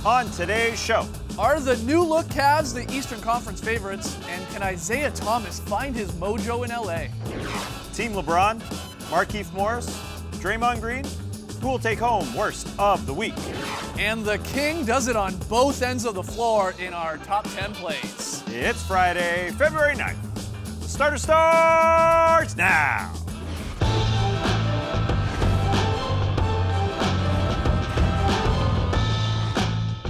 On today's show, are the new-look Cavs the Eastern Conference favorites? And can Isaiah Thomas find his mojo in LA? Team LeBron, Markieff Morris, Draymond Green, who will take home worst of the week? And the King does it on both ends of the floor in our top 10 plays. It's Friday, February 9th. The starter starts now.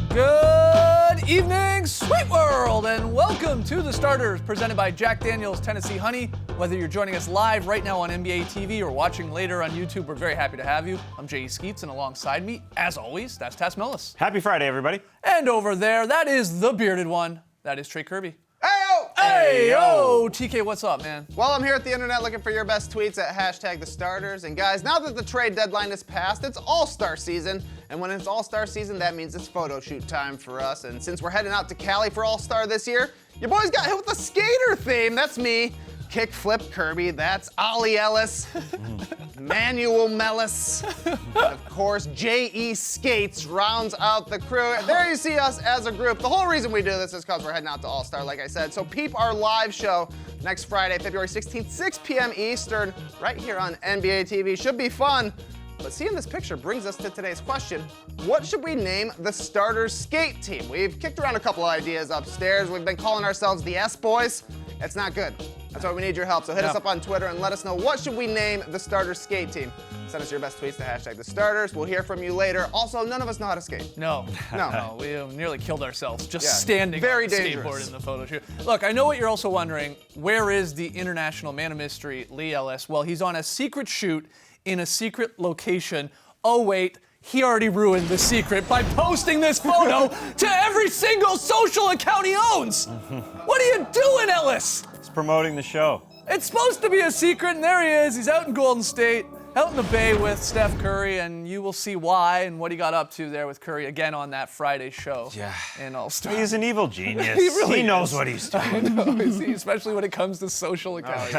Good evening, Sweet World, and welcome to The Starters, presented by Jack Daniel's Tennessee Honey. Whether you're joining us live right now on NBA TV or watching later on YouTube, we're very happy to have you. I'm Jay Skeets, and alongside me, as always, that's Tess Millis. Happy Friday, everybody. And over there, that is the bearded one. That is Trey Kirby. Hey-o! Hey-o! TK, what's up, man? Well, I'm here at the internet looking for your best tweets at hashtag the starters. And guys, now that the trade deadline is passed, it's All-Star season. And when it's All-Star season, that means it's photo shoot time for us. And since we're heading out to Cali for All-Star this year, your boys got hit with the skater theme. That's me. Kick flip Kirby. That's Ollie Ellis. Manuel Mellis. And of course, J.E. Skates rounds out the crew. There you see us as a group. The whole reason we do this is because we're heading out to All-Star, like I said. So peep our live show next Friday, February 16th, 6 p.m. Eastern, right here on NBA TV. Should be fun. But seeing this picture brings us to today's question. What should we name the starters skate team? We've kicked around a couple ideas upstairs. We've been calling ourselves the S-Boys. It's not good. That's why we need your help. So hit us up on Twitter and let us know what should we name the starters skate team. Send us your best tweets to hashtag the starters. We'll hear from you later. Also, none of us know how to skate. No. We nearly killed ourselves just standing very on the dangerous. skateboard in the photo shoot. Look, I know what you're also wondering. Where is the international man of mystery, Lee Ellis? Well, he's on a secret shoot in a secret location. Oh, wait. He already ruined the secret by posting this photo to every single social account he owns. What are you doing, Ellis? It's promoting the show. It's supposed to be a secret, and there he is. He's out in Golden State, out in the Bay with Steph Curry, and you will see why and what he got up to there with Curry again on that Friday show. Yeah. In All-Star. He's an evil genius. He knows what he's doing. I know, especially when it comes to social accounting.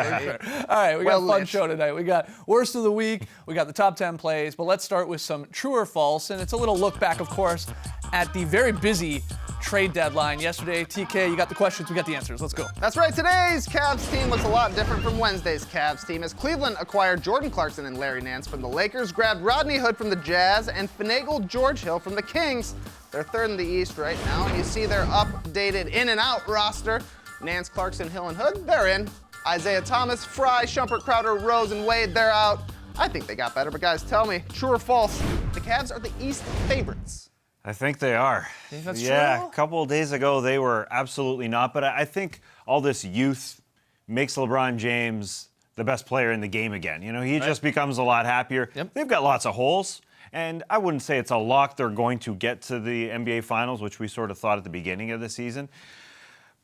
All right, we got a fun show tonight. We got Worst of the Week, we got the top 10 plays, but let's start with some true or false, and it's a little look back, of course, at the very busy trade deadline yesterday. TK, you got the questions, we got the answers. Let's go. That's right. Today's Cavs team looks a lot different from Wednesday's Cavs team, as Cleveland acquired Jordan Clarkson and Larry Nance from the Lakers, grabbed Rodney Hood from the Jazz, and finagled George Hill from the Kings. They're third in the East right now, and you see their updated in and out roster. Nance, Clarkson, Hill, and Hood, they're in. Isaiah Thomas, Fry, Shumpert, Crowder, Rose, and Wade, they're out. I think they got better, but guys, tell me, true or false, the Cavs are the East favorites? I think they are. Think that's yeah, true? a couple of days ago they were absolutely not, but I think all this youth makes LeBron James the best player in the game again. You know, he just becomes a lot happier. Yep. They've got lots of holes, and I wouldn't say it's a lock they're going to get to the NBA Finals, which we sort of thought at the beginning of the season.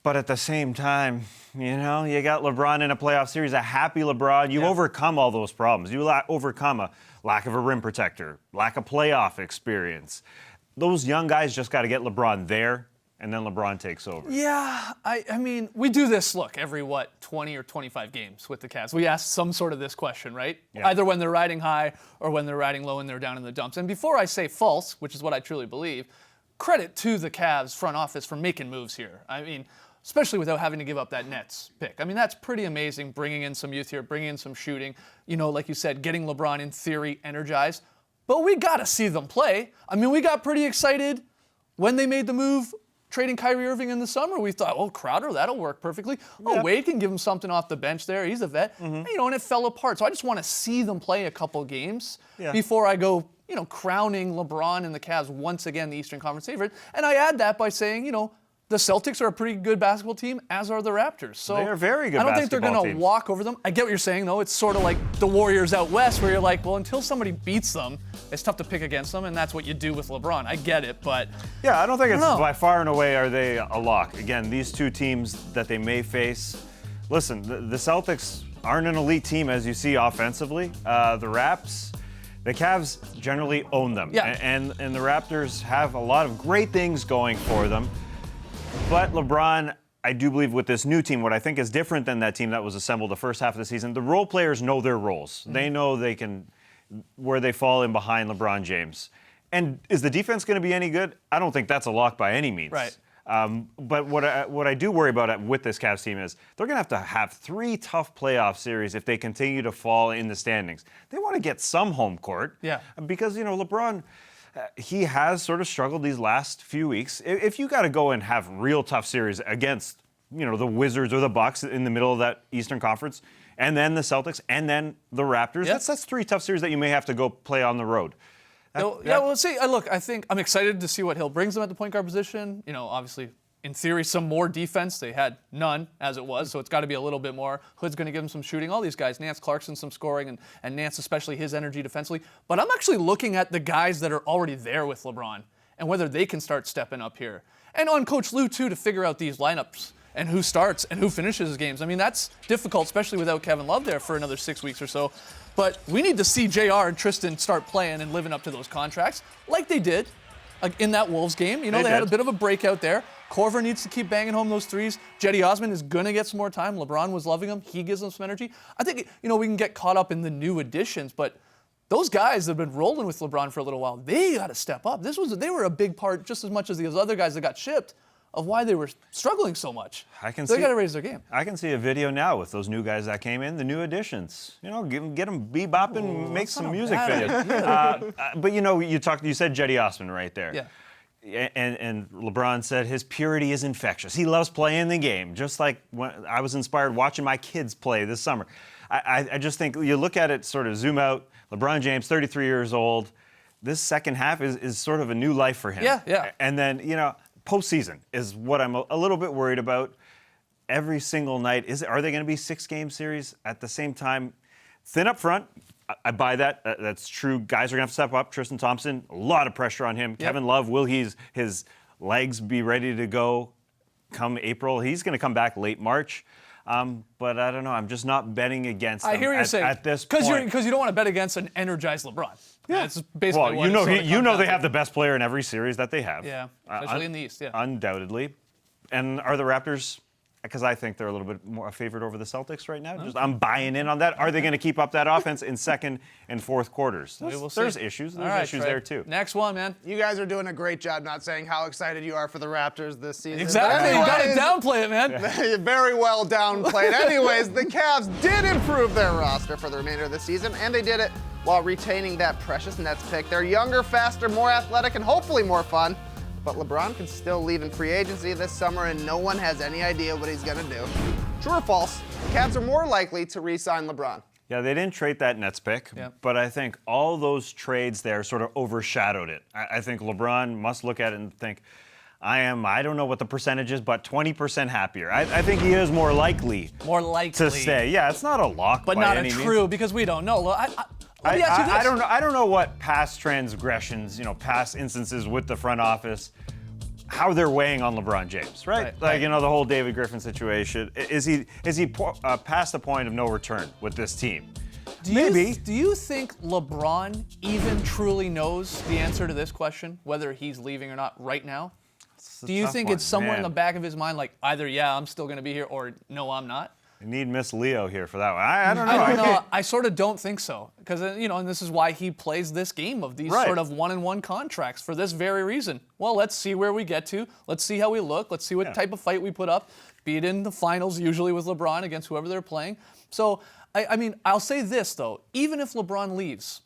But at the same time, you know, you got LeBron in a playoff series, a happy LeBron. You overcome all those problems. You overcome a lack of a rim protector, lack of playoff experience. Those young guys just got to get LeBron there, and then LeBron takes over. Yeah, I mean, we do this, look, every, 20 or 25 games with the Cavs. We ask some sort of this question, right? Yeah. Either when they're riding high or when they're riding low and they're down in the dumps. And before I say false, which is what I truly believe, credit to the Cavs front office for making moves here. I mean, especially without having to give up that Nets pick. I mean, that's pretty amazing, bringing in some youth here, bringing in some shooting. You know, like you said, getting LeBron, in theory, energized. But we got to see them play. I mean, we got pretty excited when they made the move, trading Kyrie Irving in the summer. We thought, oh, Crowder, that'll work perfectly. Oh, Wade can give him something off the bench there. He's a vet. You know, and it fell apart. So I just want to see them play a couple games before I go, you know, crowning LeBron and the Cavs once again the Eastern Conference favorite. And I add that by saying, you know, the Celtics are a pretty good basketball team, as are the Raptors. So They are very good I don't think they're basketball going to teams. walk over them. I get what you're saying, though. It's sort of like the Warriors out west, where you're like, well, until somebody beats them, it's tough to pick against them, and that's what you do with LeBron. I get it, but Yeah, I don't think it's know. by far and away are they a lock. Again, these two teams that they may face. Listen, the Celtics aren't an elite team, as you see offensively. The Raps, the Cavs generally own them. Yeah. And the Raptors have a lot of great things going for them. But LeBron, I do believe with this new team, what I think is different than that team that was assembled the first half of the season, the role players know their roles. They know they can, where they fall in behind LeBron James. And is the defense going to be any good? I don't think that's a lock by any means. Right. But what I do worry about with this Cavs team is they're going to have 3 tough playoff series if they continue to fall in the standings. They want to get some home court. Yeah. Because, LeBron, he has sort of struggled these last few weeks. If you got to go and have real tough series against, the Wizards or the Bucks in the middle of that Eastern Conference, and then the Celtics, and then the Raptors, Yeah. that's 3 tough series that you may have to go play on the road. Well, see, look, I think I'm excited to see what Hill brings them at the point guard position. Obviously, in theory, some more defense. They had none as it was, so it's got to be a little bit more. Hood's going to give them some shooting. All these guys, Nance Clarkson, some scoring, and Nance, especially his energy defensively. But I'm actually looking at the guys that are already there with LeBron and whether they can start stepping up here. And on Coach Lue, too, to figure out these lineups and who starts and who finishes his games. I mean, that's difficult, especially without Kevin Love there for another 6 weeks or so. But we need to see JR and Tristan start playing and living up to those contracts like they did in that Wolves game. They had a bit of a breakout there. Korver needs to keep banging home those threes. Jetty Osman is going to get some more time. LeBron was loving him. He gives them some energy. I think, we can get caught up in the new additions, but those guys that have been rolling with LeBron for a little while, they got to step up. They were a big part, just as much as those other guys that got shipped, of why they were struggling so much. They got to raise their game. I can see a video now with those new guys that came in, the new additions. Get them bebopping, make some music videos. But you said Jetty Osman right there. Yeah. And LeBron said his purity is infectious. He loves playing the game, just like when I was inspired watching my kids play this summer. I just think you look at it, sort of zoom out. LeBron James, 33 years old. This second half is sort of a new life for him. Yeah. And then, postseason is what I'm a little bit worried about. Every single night, are they going to be 6-game series at the same time? Thin up front, I buy that. That's true. Guys are going to have to step up. Tristan Thompson, a lot of pressure on him. Yep. Kevin Love, will his legs be ready to go come April? He's going to come back late March. But I don't know. I'm just not betting against them I hear what you're saying. At this point. Because you don't want to bet against an energized LeBron. Yeah. That's basically what they have the best player in every series that they have. Yeah, especially in the East, yeah. Undoubtedly. And are the Raptors, because I think they're a little bit more a favorite over the Celtics right now. I'm buying in on that. Are they going to keep up that offense in second and fourth quarters? There's issues. There's issues there, too. Next one, man. You guys are doing a great job not saying how excited you are for the Raptors this season. Exactly. You got to downplay it, man. You very well downplayed. Anyways, the Cavs did improve their roster for the remainder of the season, and they did it while retaining that precious Nets pick. They're younger, faster, more athletic, and hopefully more fun. But LeBron can still leave in free agency this summer, and no one has any idea what he's going to do. True or false, the Cavs are more likely to re-sign LeBron. Yeah, they didn't trade that Nets pick, but I think all those trades there sort of overshadowed it. I think LeBron must look at it and think, I don't know what the percentage is, but 20% happier. I think he is more likely to stay. Yeah, it's not a lock but by not any a means. true, because we don't know. Let me ask you this. I don't know what past transgressions, past instances with the front office, how they're weighing on LeBron James, right? The whole David Griffin situation. Is he past the point of no return with this team? Maybe. Do you think LeBron even truly knows the answer to this question, whether he's leaving or not right now? Do you think it's somewhere in the back of his mind, like either, I'm still going to be here, or no, I'm not? I need Miss Leo here for that one. I don't know. I don't know. I sort of don't think so. Because, and this is why he plays this game of these sort of one-on-one contracts for this very reason. Well, let's see where we get to. Let's see how we look. Let's see what type of fight we put up. Be it in the finals, usually with LeBron against whoever they're playing. So, I'll say this, though. Even if LeBron leaves,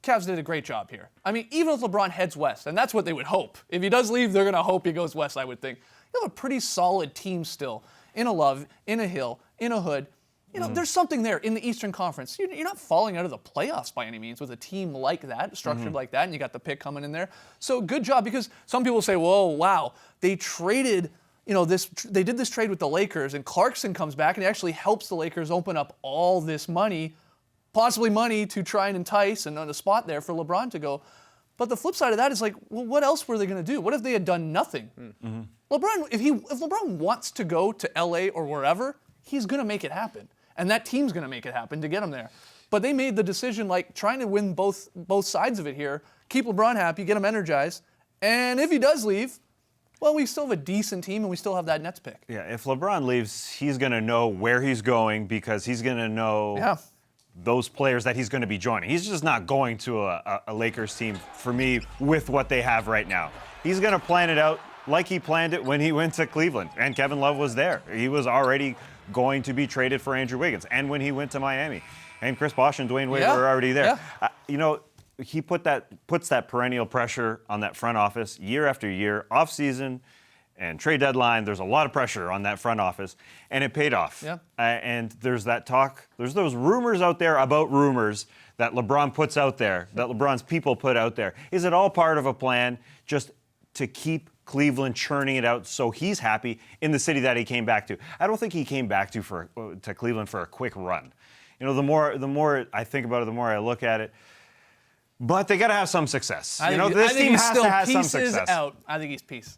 Cavs did a great job here. Even if LeBron heads west, and that's what they would hope. If he does leave, they're going to hope he goes west, I would think. You have a pretty solid team still. In a Love, in a Hill, in a Hood. There's something there in the Eastern Conference. You're not falling out of the playoffs by any means with a team like that, structured like that, and you got the pick coming in there. So good job, because some people say, whoa, wow, they traded, they did this trade with the Lakers, and Clarkson comes back and he actually helps the Lakers open up all this money, possibly money to try and entice and on a spot there for LeBron to go. But the flip side of that is like, well, what else were they going to do? What if they had done nothing? Mm-hmm. LeBron, if LeBron wants to go to LA or wherever, he's going to make it happen. And that team's going to make it happen to get him there. But they made the decision, like, trying to win both sides of it here, keep LeBron happy, get him energized. And if he does leave, well, we still have a decent team and we still have that Nets pick. Yeah, if LeBron leaves, he's going to know where he's going, because he's going to know those players that he's going to be joining. He's just not going to a Lakers team, for me, with what they have right now. He's going to plan it out like he planned it when he went to Cleveland, and Kevin Love was there. He was already going to be traded for Andrew Wiggins, and when he went to Miami. And Chris Bosh and Dwayne Wade were already there. Yeah. He puts that perennial pressure on that front office year after year, off-season and trade deadline. There's a lot of pressure on that front office, and it paid off. Yeah. And there's that talk. There's those rumors out there about rumors that LeBron puts out there, that LeBron's people put out there. Is it all part of a plan just to keep Cleveland churning it out so he's happy in the city that he came back to? I don't think he came back to Cleveland for a quick run. The more I think about it, the more I look at it. But they got to have some success. This team has to have some success. Out. I think he's peace.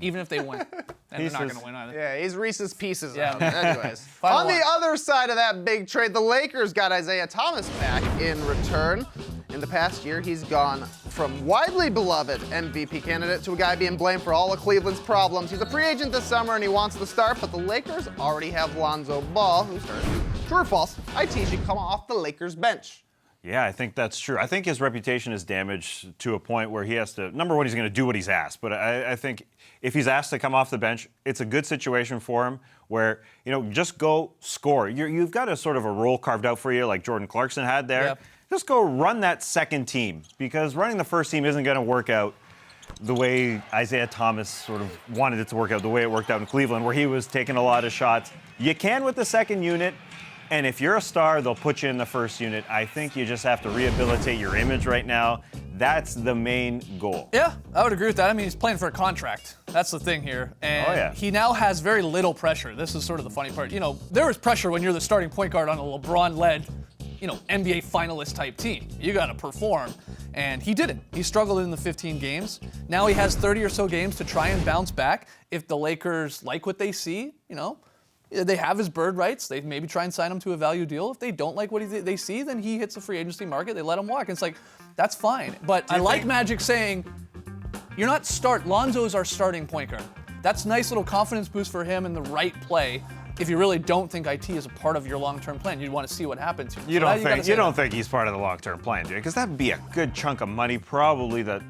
Even if they win. And they're not going to win either. Yeah, he's Reese's Pieces. Yeah. Anyways. Final On the one. other side of that big trade, the Lakers got Isaiah Thomas back in return. In the past year, he's gone from widely beloved MVP candidate to a guy being blamed for all of Cleveland's problems. He's a free agent this summer and he wants to start, but the Lakers already have Lonzo Ball, who started. True or false? IT should come off the Lakers bench. Yeah, I think that's true. I think his reputation is damaged to a point where he has to, number one, he's going to do what he's asked. But I think if he's asked to come off the bench, it's a good situation for him where, just go score. You've got a sort of a role carved out for you like Jordan Clarkson had there. Yep. Just go run that second team, because running the first team isn't going to work out the way Isaiah Thomas sort of wanted it to work out, the way it worked out in Cleveland, where he was taking a lot of shots. You can with the second unit. And if you're a star, they'll put you in the first unit. I think you just have to rehabilitate your image right now. That's the main goal. Yeah, I would agree with that. I mean, he's playing for a contract. That's the thing here. And he now has very little pressure. This is sort of the funny part. There is pressure when you're the starting point guard on a LeBron-led, NBA finalist type team. You got to perform. And he didn't. He struggled in the 15 games. Now he has 30 or so games to try and bounce back. If the Lakers like what they see, they have his bird rights. They maybe try and sign him to a value deal. If they don't like what they see, then he hits the free agency market. They let him walk. And it's like, that's fine. But I like Magic saying, Lonzo's our starting point guard. That's a nice little confidence boost for him in the right play. If you really don't think IT is a part of your long-term plan, you'd want to see what happens here. You don't think he's part of the long-term plan, do you? Because that would be a good chunk of money probably that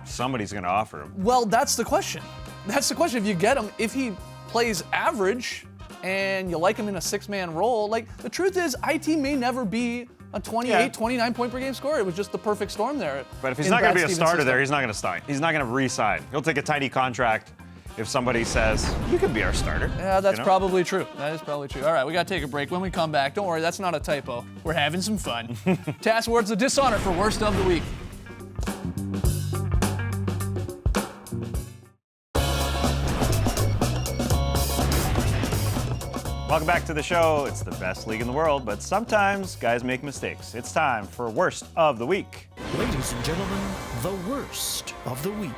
somebody's going to offer him. Well, that's the question. If you get him, if he plays average and you like him in a six-man role, the truth is IT may never be a 28, 29 point per game scorer. It was just the perfect storm there. But if he's not going to be a starter there, he's not going to sign. He's not going to re-sign. He'll take a tiny contract if somebody says, you can be our starter. Yeah, that's probably true. That is probably true. All right, we got to take a break. When we come back, don't worry, that's not a typo. We're having some fun. TAS Awards of Dishonor for Worst of the Week. Welcome back to the show. It's the best league in the world, but sometimes guys make mistakes. It's time for Worst of the Week. Ladies and gentlemen, the Worst of the Week.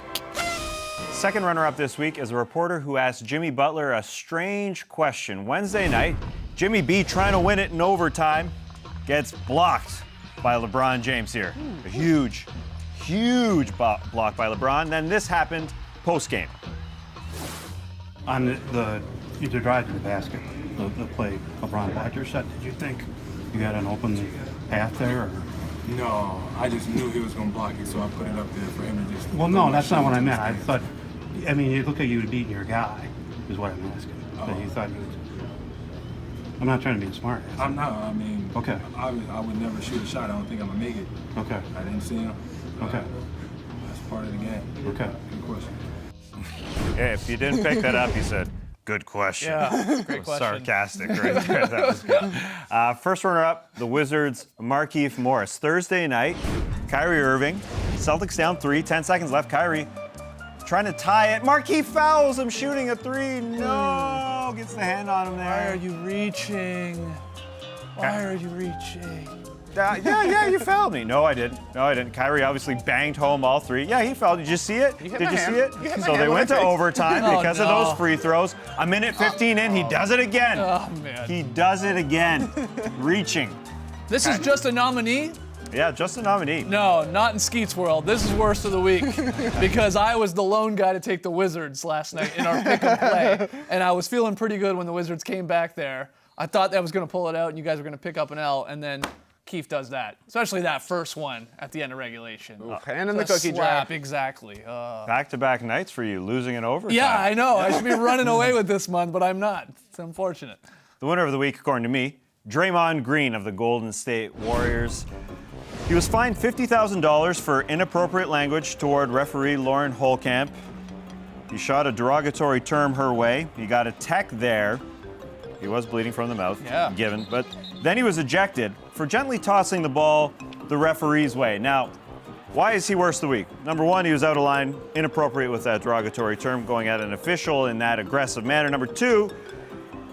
Second runner-up this week is a reporter who asked Jimmy Butler a strange question. Wednesday night, Jimmy B, trying to win it in overtime, gets blocked by LeBron James here. A huge block by LeBron. Then this happened post-game. On the drive to the basket, the play LeBron Dodger set, did you think you got an open path there? Or? No, I just knew he was going to block it, so I put it up there for him to just... Well, no, that's not what I meant. It looked like you were beating your guy, is what I'm asking. But you thought you was... I'm not trying to be a smart ass. I'm not. I mean, okay. I would never shoot a shot. I don't think I'm going to make it. Okay. I didn't see him. Okay. That's part of the game. Okay. Good question. Yeah, if you didn't pick that up, you said, good question. Yeah, great question. Sarcastic right there. That was good. First runner-up, the Wizards' Markieff Morris. Thursday night, Kyrie Irving, Celtics down 3, 10 seconds left. Kyrie trying to tie it. Markieff fouls him shooting a 3. No, gets the hand on him there. Why are you reaching? Why are you reaching? Yeah, you fouled me. No, I didn't. Kyrie obviously banged home all 3. Yeah, he fouled. Did you see it? hit Did my you hand. see it? You hit my So hand they when went I to faked. overtime Oh, because of no. those free throws. A minute 15 in, he does it again. Oh, man. He does it again. Reaching. This is just a nominee? Yeah, just a nominee. No, not in Skeet's world. This is Worst of the Week because I was the lone guy to take the Wizards last night in our pick and play, and I was feeling pretty good when the Wizards came back there. I thought that was going to pull it out and you guys were going to pick up an L, and then Keefe does that, especially that first one at the end of regulation. Hand in the The cookie slap, jar. exactly. Back-to-back nights for you, losing in overtime. Yeah, I know. I should be running away with this month, but I'm not. It's unfortunate. The winner of the week, according to me, Draymond Green of the Golden State Warriors. He was fined $50,000 for inappropriate language toward referee Lauren Holkamp. He shot a derogatory term her way. He got a tech there. He was bleeding from the mouth, given. But then he was ejected for gently tossing the ball the referee's way. Now, why is he worse the week? Number one, he was out of line, inappropriate with that derogatory term, going at an official in that aggressive manner. Number two,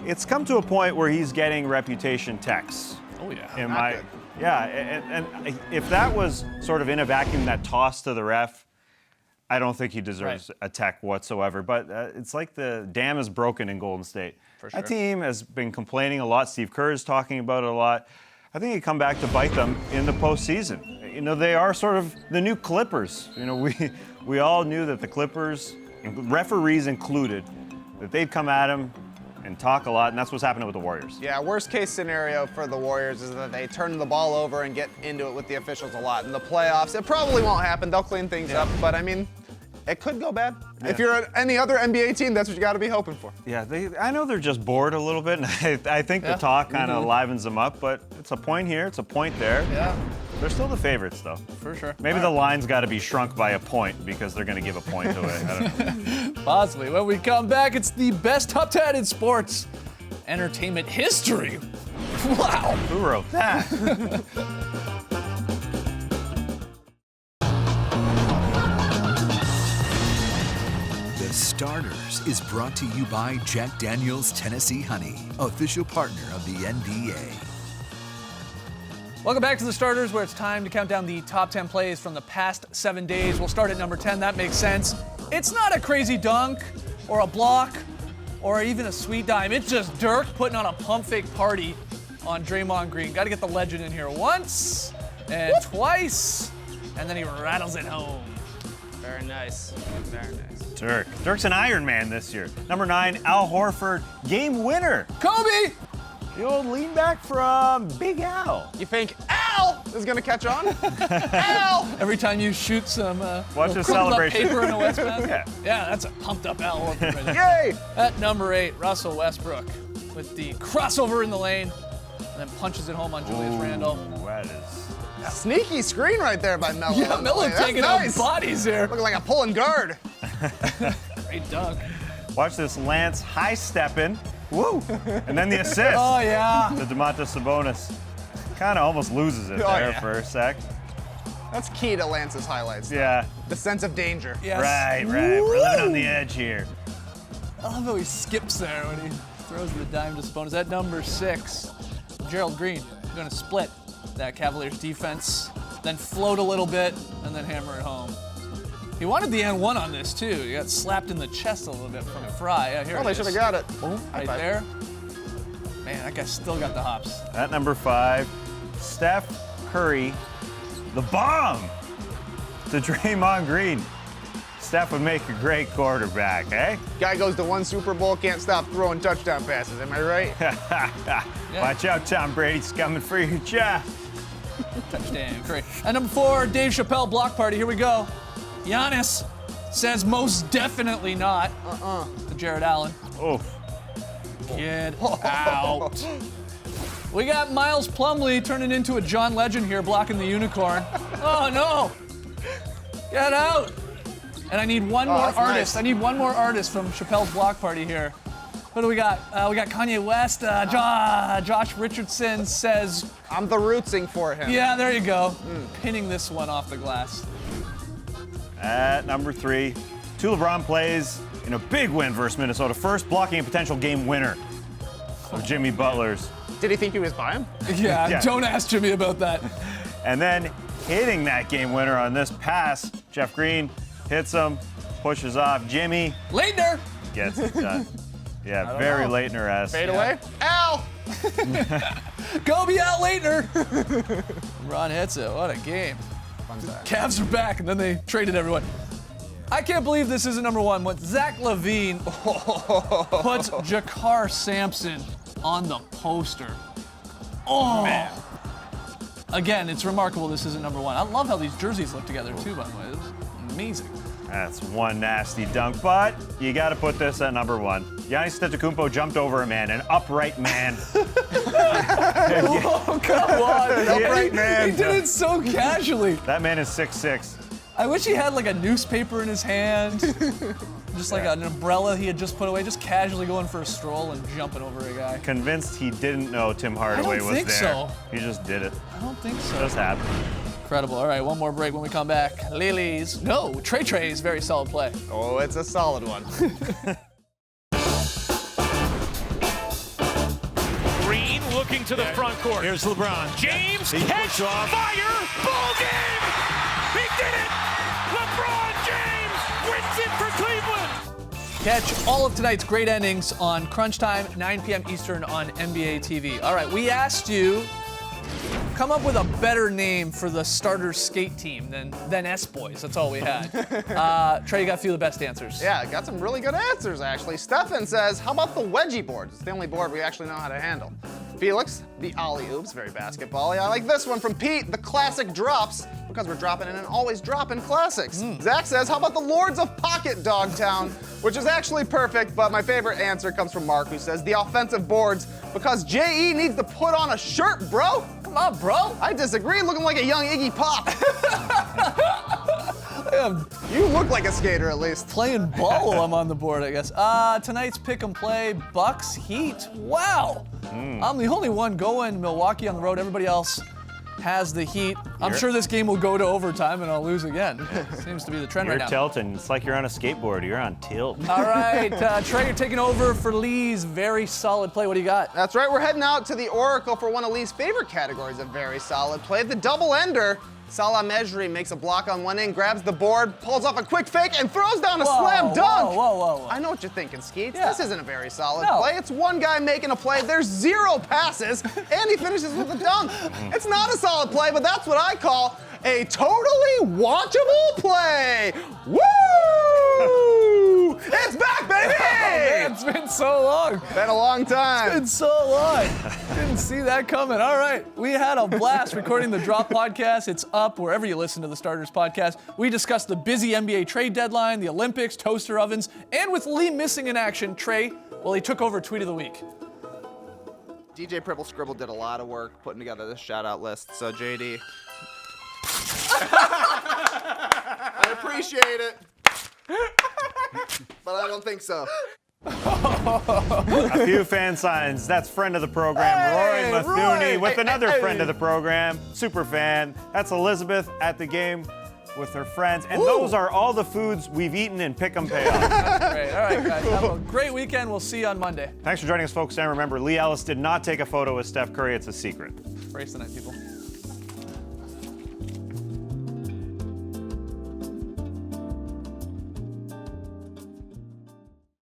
it's come to a point where he's getting reputation techs. Oh, yeah. In Not my, good. yeah, and if that was sort of in a vacuum, that toss to the ref, I don't think he deserves a tech whatsoever. But it's like the dam is broken in Golden State. That team has been complaining a lot. Steve Kerr is talking about it a lot. I think it come back to bite them in the postseason. You know, they are sort of the new Clippers. You know, we all knew that the Clippers, referees included, that they'd come at them and talk a lot, and that's what's happening with the Warriors. Yeah, worst case scenario for the Warriors is that they turn the ball over and get into it with the officials a lot. In the playoffs, it probably won't happen. They'll clean things up, but I mean, it could go bad. If you're any other NBA team, that's what you got to be hoping for. Yeah, I know they're just bored a little bit, and I think the talk kind of livens them up, but it's a point here, it's a point there. Yeah, They're still the favorites, though. for sure. Maybe the line's got to be shrunk by a point because they're going to give a point to it. I don't know. Possibly. When we come back, it's the best top 10 in sports entertainment history. Wow. Who wrote that? The Starters is brought to you by Jack Daniel's Tennessee Honey, official partner of the NBA. Welcome back to the Starters, where it's time to count down the top 10 plays from the past 7 days. We'll start at number 10. That makes sense. It's not a crazy dunk or a block or even a sweet dime. It's just Dirk putting on a pump fake party on Draymond Green. Got to get the legend in here once and twice, and then he rattles it home. Very nice. Very nice. Dirk's an Iron Man this year. Number 9, Al Horford, game winner. Kobe! The old lean back from Big Al. You think Al is going to catch on? Al! Every time you shoot some Watch the crumpled up celebration. paper in a West basket. Yeah. Yeah, that's a pumped up Al Horford right there. Yay! At number 8, Russell Westbrook with the crossover in the lane and then punches it home on Julius Randle. Ooh, that is. Sneaky screen right there by Melo. Yeah, Melo That's taking nice. out bodies here. Looking like a pulling guard. Great dunk. Watch this Lance high stepping. Woo! And then the assist Oh, yeah. to Domantas Sabonis. Kind of almost loses it Oh, there yeah. for a sec. That's key to Lance's highlights. though. Yeah. The sense of danger. Yes. Right. We're living on the edge here. I love how he skips there when he throws the dime to Sabonis. At number 6, Gerald Green going to split that Cavaliers defense, then float a little bit, and then hammer it home. He wanted the N1 on this, too. He got slapped in the chest a little bit from Fry. Yeah, here Oh, it they is. should have got it. Boom, right five. there. Man, that guy still got the hops. At number 5, Steph Curry, the bomb to Draymond Green. Steph would make a great quarterback, eh? Guy goes to one Super Bowl, can't stop throwing touchdown passes. Am I right? Watch out, Tom Brady's coming for your job. Touchdown, Curry. At number 4, Dave Chappelle block party. Here we go. Giannis says most definitely not to Jared Allen. Oof. Get out. We got Miles Plumlee turning into a John Legend here, blocking the unicorn. Oh, no. Get out. And I need one more that's artist. nice. I need one more artist from Chappelle's block party here. What do we got? We got Kanye West. Josh Richardson says, I'm the rootsing for him. yeah, there you go. Pinning this one off the glass. At number 3, 2 LeBron plays in a big win versus Minnesota. First, blocking a potential game winner of Jimmy Butler's. Did he think he was by him? Yeah, Yeah. don't ask Jimmy about that. And then hitting that game winner on this pass. Jeff Green hits him, pushes off. Jimmy Leitner. gets it done. Yeah, very Leitner-esque. Fade away. Al! Go be out Leitner. Ron hits it. What a game. Cavs are back, and then they traded everyone. I can't believe this isn't number 1. When Zach LaVine puts Jakar Sampson on the poster. Oh, man. Again, it's remarkable this isn't number one. I love how these jerseys look together too, by the way. It's amazing. That's one nasty dunk, but you got to put this at number one. Giannis Antetokounmpo jumped over a man, an upright man. Oh, come on. An upright man. He did it so casually. That man is 6'6". I wish he had like a newspaper in his hand. Just like an umbrella he had just put away, just casually going for a stroll and jumping over a guy. Convinced he didn't know Tim Hardaway was think there. so. He just did it. I don't think so. Just happened. Incredible. All right, one more break when we come back. Lilies. No, Trey's very solid play. Oh, it's a solid one. Green looking to the front court. Here's LeBron. James, He catch, puts off. fire, ball game! He did it! LeBron James wins it for Cleveland! Catch all of tonight's great endings on Crunch Time, 9 p.m. Eastern on NBA TV. All right, we asked you, come up with a better name for the starter skate team than S-Boys. That's all we had. Trey, you got a few of the best answers. Yeah, got some really good answers, actually. Stefan says, how about the wedgie board? It's the only board we actually know how to handle. Felix, the alley-oops, very basketball-y. I like this one from Pete, the classic drops, because we're dropping in and always dropping classics. Zach says, how about the Lords of Pocket Dogtown, which is actually perfect, but my favorite answer comes from Mark, who says, the offensive boards, because J.E. needs to put on a shirt, bro. Come on, bro. I disagree, looking like a young Iggy Pop. You look like a skater, at least. Playing ball while I'm on the board, I guess. Tonight's pick and play, Bucks Heat. Wow. I'm the only one going Milwaukee on the road. Everybody else has the Heat. I'm sure this game will go to overtime and I'll lose again. Seems to be the trend You're right now. tilting. It's like you're on a skateboard. You're on tilt. All right, Trey, you're taking over for Lee's very solid play. What do you got? That's right, we're heading out to the Oracle for one of Lee's favorite categories of very solid play, the double ender. Salah Mejri makes a block on one end, grabs the board, pulls off a quick fake, and throws down a slam dunk. Whoa. I know what you're thinking, Skeets. Yeah. This isn't a very solid No. play. It's one guy making a play. There's 0 passes, and he finishes with a dunk. It's not a solid play, but that's what I call a totally watchable play. Woo! It's back, baby! Man, it's been so long. Been a long time. It's so long. Didn't see that coming. All right. We had a blast recording the Drop podcast. It's up wherever you listen to the Starters podcast. We discussed the busy NBA trade deadline, the Olympics, toaster ovens, and with Lee missing in action, Trey, well, he took over Tweet of the Week. DJ Pribble Scribble did a lot of work putting together this shout-out list, so JD. I appreciate it. But I don't think so. A few fan signs. That's friend of the program, Hey, Rory Mathuni, Roy. with Hey, another hey. friend of the program, super fan. That's Elizabeth at the game with her friends. And those are all the foods we've eaten in Pick 'em Pay Off. Great. All right, guys. Have a great weekend. We'll see you on Monday. Thanks for joining us, folks. And remember, Lee Ellis did not take a photo with Steph Curry. It's a secret. Race tonight, people.